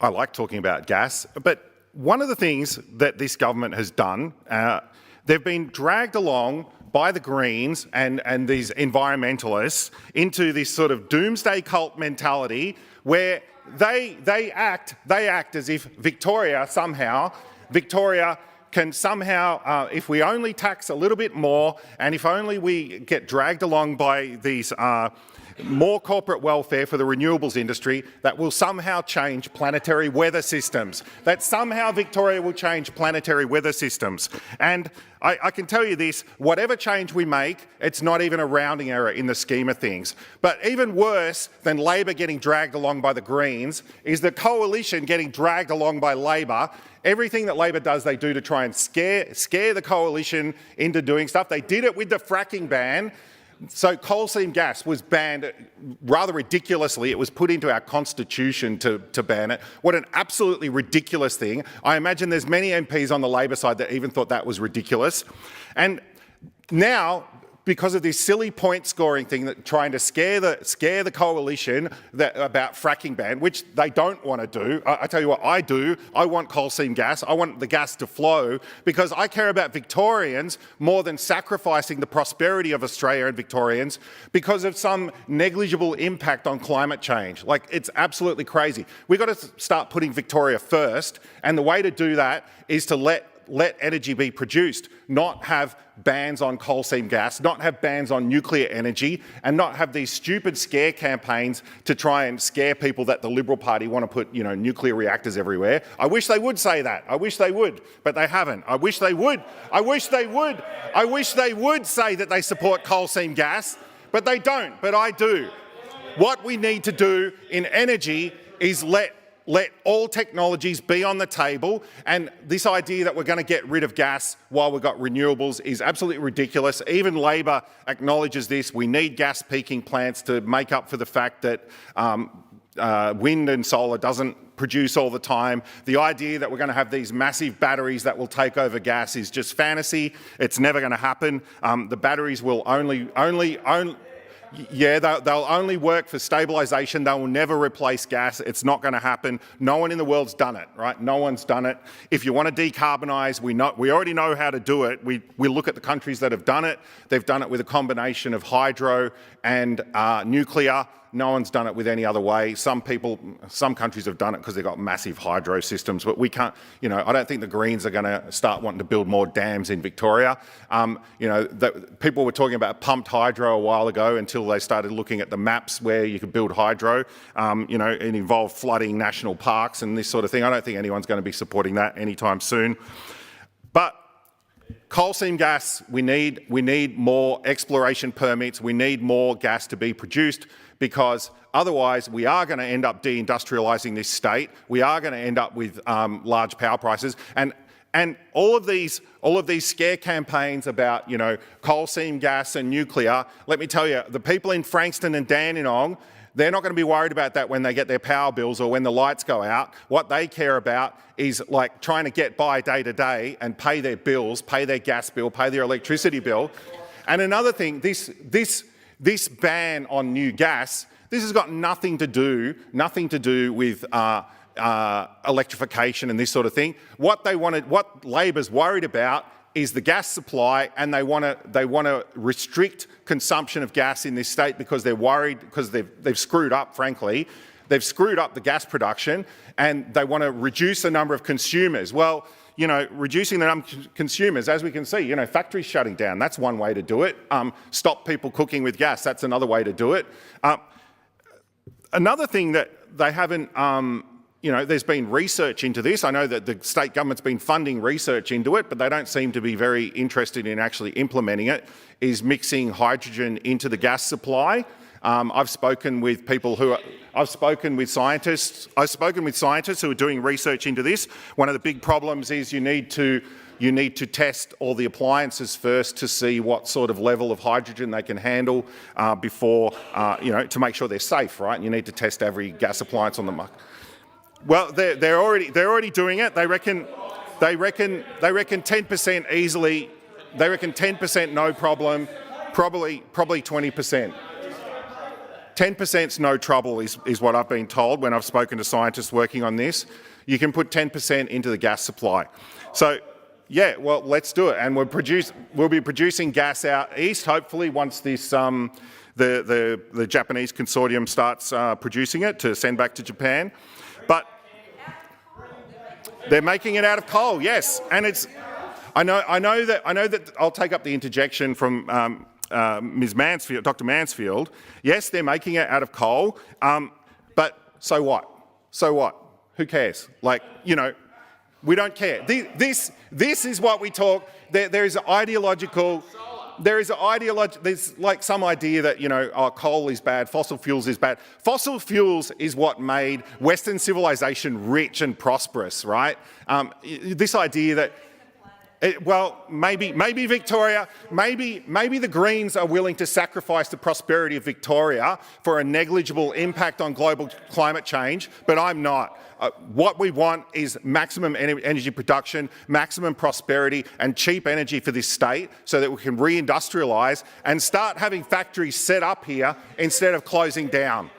I like talking about gas, but one of the things that this government has done, they've been dragged along by the Greens and these environmentalists into this sort of doomsday cult mentality where they act as if Victoria can somehow, if we only tax a little bit more and if only we get dragged along by these more corporate welfare for the renewables industry, that will somehow change planetary weather systems. That somehow Victoria will change planetary weather systems. And I can tell you this, whatever change we make, it's not even a rounding error in the scheme of things. But even worse than Labor getting dragged along by the Greens is the coalition getting dragged along by Labor. Everything that Labor does, they do to try and scare the coalition into doing stuff. They did it with the fracking ban. So coal seam gas was banned rather ridiculously. It was put into our constitution to ban it. What an absolutely ridiculous thing. I imagine there's many MPs on the Labor side that even thought that was ridiculous. And now, because of this silly point scoring thing, that trying to scare the coalition about fracking ban, which they don't want to do. I tell you what I do. I want coal seam gas. I want the gas to flow because I care about Victorians more than sacrificing the prosperity of Australia and Victorians because of some negligible impact on climate change. Like, it's absolutely crazy. We've got to start putting Victoria first, and the way to do that is to let energy be produced, not have bans on coal seam gas, not have bans on nuclear energy, and not have these stupid scare campaigns to try and scare people that the Liberal Party want to put, nuclear reactors everywhere. I wish they would say that. I wish they would, but they haven't. I wish they would. I wish they would. I wish they would say that they support coal seam gas, but they don't, but I do. What we need to do in energy is let all technologies be on the table, and this idea that we're going to get rid of gas while we've got renewables is absolutely ridiculous. Even Labor acknowledges this. We need gas peaking plants to make up for the fact that wind and solar doesn't produce all the time. The idea that we're going to have these massive batteries that will take over gas is just fantasy. It's never going to happen. The batteries will only they'll only work for stabilisation. They will never replace gas. It's not going to happen. No one in the world's done it, right? No one's done it. If you want to decarbonise, we already know how to do it. We look at the countries that have done it. They've done it with a combination of hydro and nuclear. No one's done it with any other way. Some countries have done it because they've got massive hydro systems, but we can't, I don't think the Greens are going to start wanting to build more dams in Victoria. People were talking about pumped hydro a while ago until they started looking at the maps where you could build hydro. It involved flooding national parks and this sort of thing. I don't think anyone's going to be supporting that anytime soon. But coal seam gas, we need more exploration permits. We need more gas to be produced, because otherwise we are going to end up deindustrialising this state. We are going to end up with large power prices, and all of these scare campaigns about coal seam gas and nuclear. Let me tell you, the people in Frankston and Dandenong, they're not going to be worried about that when they get their power bills or when the lights go out. What they care about is like trying to get by day to day and pay their bills, pay their gas bill, pay their electricity bill. And another thing, this ban on new gas, this has got nothing to do with electrification and this sort of thing. What Labor's worried about is the gas supply, and they want to restrict consumption of gas in this state because they're worried, because they've screwed up, frankly. They've screwed up the gas production, and they want to reduce the number of consumers. Well, reducing the number of consumers, as we can see, factories shutting down, that's one way to do it. Stop people cooking with gas, that's another way to do it. Another thing that they haven't, there's been research into this. I know that the state government's been funding research into it, but they don't seem to be very interested in actually implementing it, is mixing hydrogen into the gas supply. I've spoken with scientists who are doing research into this. One of the big problems is you need to test all the appliances first to see what sort of level of hydrogen they can handle before, to make sure they're safe, right? You need to test every gas appliance on the market. Well, they're already doing it. They reckon 10% easily. They reckon 10% no problem, probably 20%. 10%'s no trouble is what I've been told when I've spoken to scientists working on this. You can put 10% into the gas supply. So, yeah, well, let's do it. And we'll be producing gas out east, hopefully, once this the Japanese consortium starts producing it to send back to Japan. But they're making it out of coal, yes. And it's I know that I'll take up the interjection from Ms. Mansfield, Dr. Mansfield. Yes, they're making it out of coal, but so what? So what? Who cares? Like, you know, we don't care. This is what we talk. There's like some idea that, you know, oh, coal is bad, fossil fuels is bad. Fossil fuels is what made Western civilization rich and prosperous, right? This idea that, well, maybe Victoria, maybe the Greens are willing to sacrifice the prosperity of Victoria for a negligible impact on global climate change, but I'm not. What we want is maximum energy production, maximum prosperity and cheap energy for this state so that we can reindustrialise and start having factories set up here instead of closing down.